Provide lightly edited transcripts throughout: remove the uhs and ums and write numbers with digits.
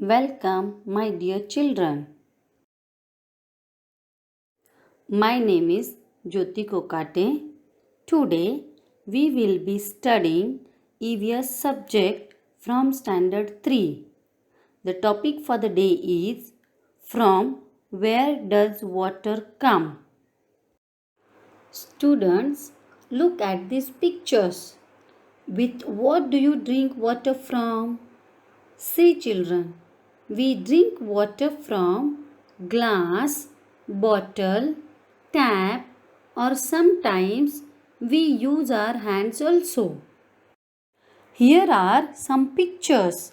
Welcome, my dear children. My name is Jyoti Kokate. Today we will be studying EVS subject from Standard 3. The topic for the day is From Where Does Water Come? Students, look at these pictures. With what do you drink water from? See children, we drink water from glass, bottle, tap, or sometimes we use our hands also. Here are some pictures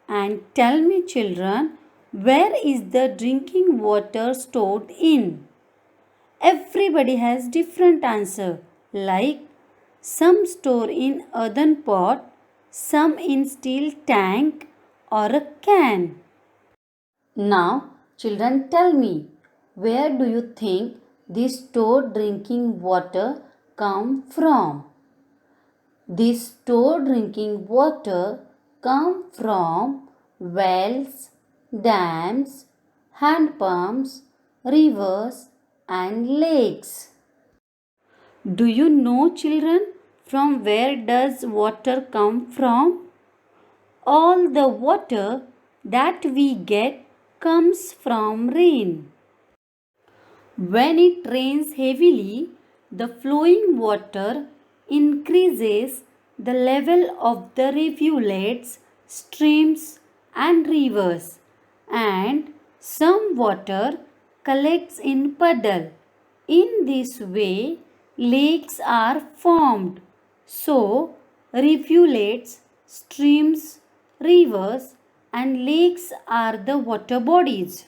and tell me children, where is the drinking water stored in? Everybody has different answer like some store in earthen pot, some in steel tank or a can. Now children tell me, where do you think this stored drinking water come from? This stored drinking water come from wells, dams, hand pumps, rivers and lakes. Do you know children from where does water come from? All the water that we get comes from rain. When it rains heavily, the flowing water increases the level of the rivulets, streams and rivers, and some water collects in puddle. In this way, lakes are formed. So, rivulets, streams, rivers and lakes are the water bodies.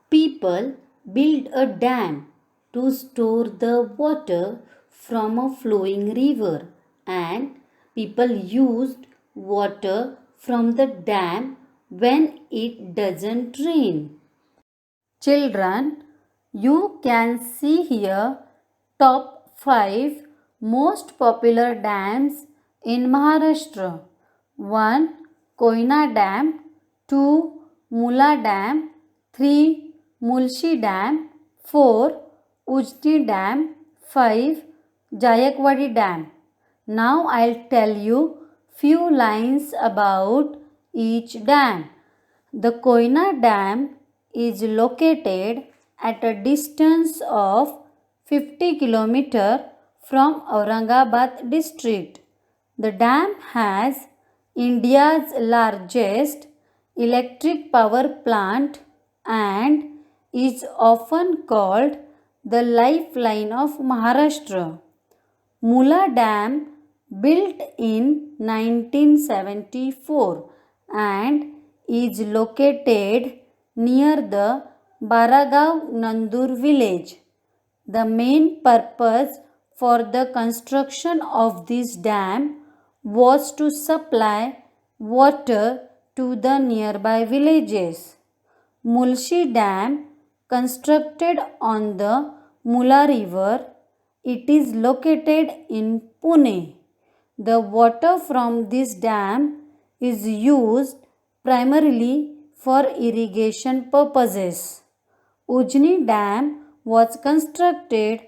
People build a dam to store the water from a flowing river, and people used water from the dam when it doesn't rain. Children, you can see here top 5 most popular dams in Maharashtra. 1. Koyna Dam, 2. Mula Dam, 3. Mulshi Dam, 4. Ujni Dam, 5. Jayakwadi Dam. Now I'll tell you few lines about each dam. The Koyna Dam is located at a distance of 50 km from Aurangabad district. The dam has India's largest electric power plant and is often called the lifeline of Maharashtra. Mula Dam, built in 1974 and is located near the Baragav Nandur village. The main purpose for the construction of this dam was to supply water to the nearby villages. Mulshi Dam, constructed on the Mula River, it is located in Pune. The water from this dam is used primarily for irrigation purposes. Ujni Dam was constructed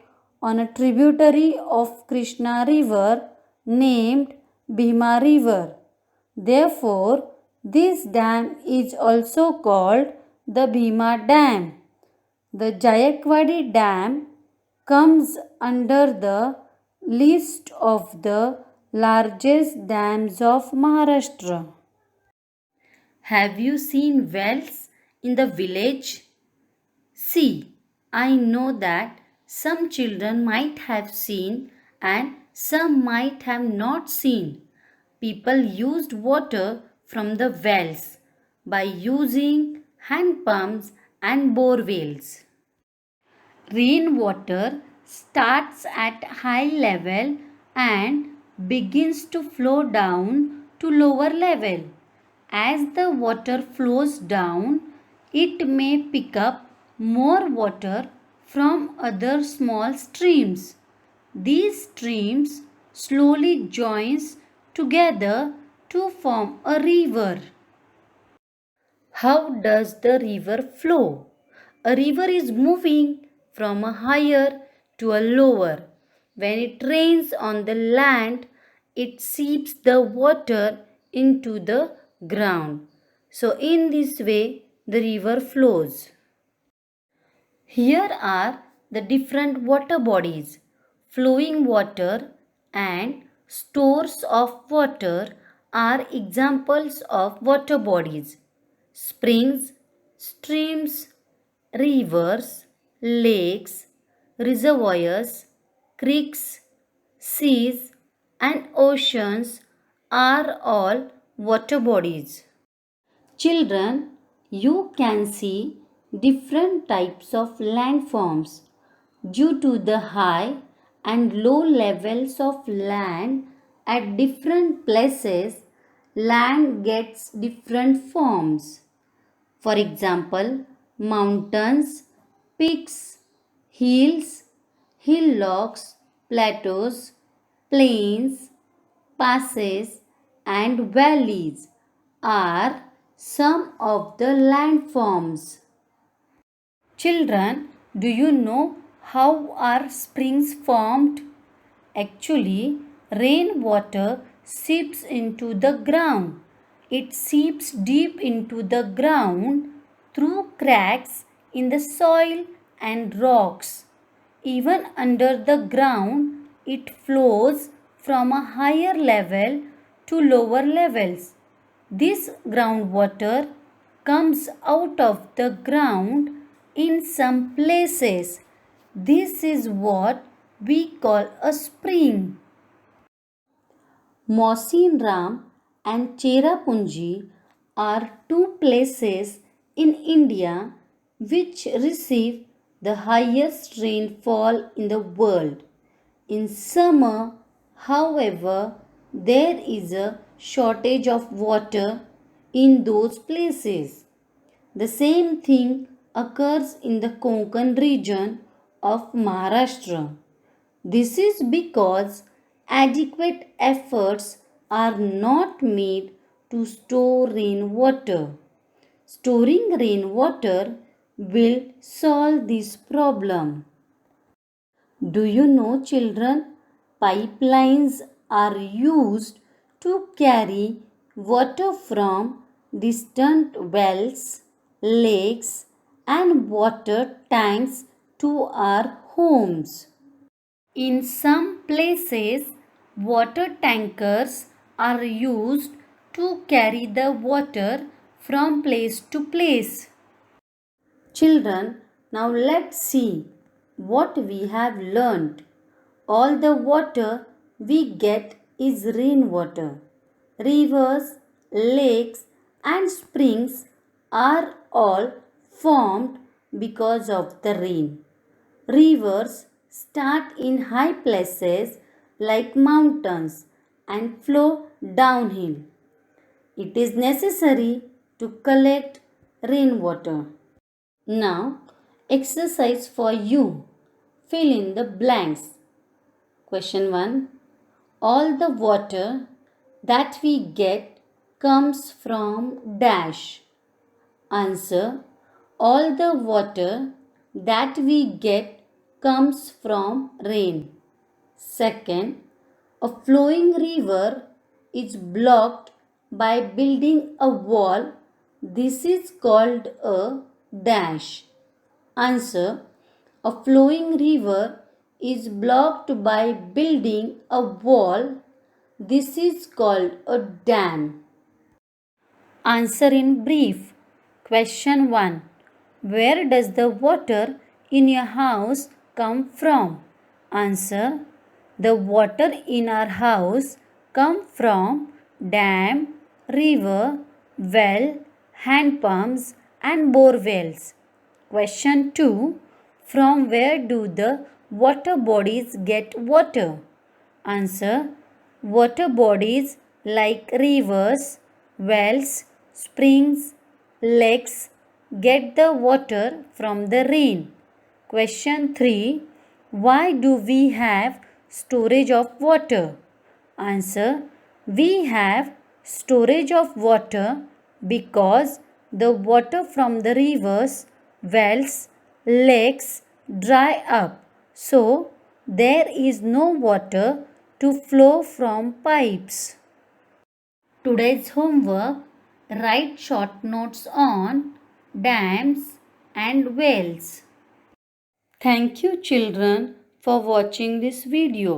on a tributary of Krishna River named Bhima River. Therefore, this dam is also called the Bhima Dam. The Jayakwadi Dam comes under the list of the largest dams of Maharashtra. Have you seen wells in the village? See, I know that some children might have seen and some might have not seen. People used water from the wells by using hand pumps and bore wells. Rainwater starts at high level and begins to flow down to lower level. As the water flows down, it may pick up more water from other small streams. These streams slowly joins together to form a river. How does the river flow? A river is moving from a higher to a lower. When it rains on the land, it seeps the water into the ground. So, in this way, the river flows. Here are the different water bodies. Flowing water and stores of water are examples of water bodies. Springs, streams, rivers, lakes, reservoirs, creeks, seas, and oceans are all water bodies. Children, you can see different types of landforms. Due to the high and low levels of land at different places, land gets different forms. For example, mountains, peaks, hills, hillocks, plateaus, plains, passes, and valleys are some of the landforms. Children, do you know how are springs formed? Actually, rainwater seeps into the ground. It seeps deep into the ground through cracks in the soil and rocks. Even under the ground, it flows from a higher level to lower levels. This groundwater comes out of the ground in some places. This is what we call a spring. Mausinram and Cherrapunji are two places in India which receive the highest rainfall in the world. In summer, however, there is a shortage of water in those places. The same thing occurs in the Konkan region of Maharashtra. This is because adequate efforts are not made to store rainwater. Storing rainwater will solve this problem. Do you know, children? Pipelines are used to carry water from distant wells, lakes, and water tanks to our homes. In some places, water tankers are used to carry the water from place to place. Children, now let's see what we have learnt. All the water we get is rainwater. Rivers, lakes, and springs are all formed because of the rain. Rivers start in high places like mountains and flow downhill. It is necessary to collect rainwater. Now, exercise for you. Fill in the blanks. Question 1. All the water that we get comes from dash. Answer. All the water that we get comes from rain. Second, a flowing river is blocked by building a wall. This is called a dash. Answer. A flowing river is blocked by building a wall. This is called a dam. Answer in brief. Question 1. Where does the water in your house come from? Answer. The water in our house come from dam, river, well, hand pumps and bore wells. Question 2. From where do the water bodies get water? Answer. Water bodies like rivers, wells, springs, lakes get the water from the rain. Question 3. Why do we have storage of water? Answer. We have storage of water because the water from the rivers, wells, lakes dry up. So, there is no water to flow from pipes. Today's homework: write short notes on dams and wells. Thank you children for watching this video.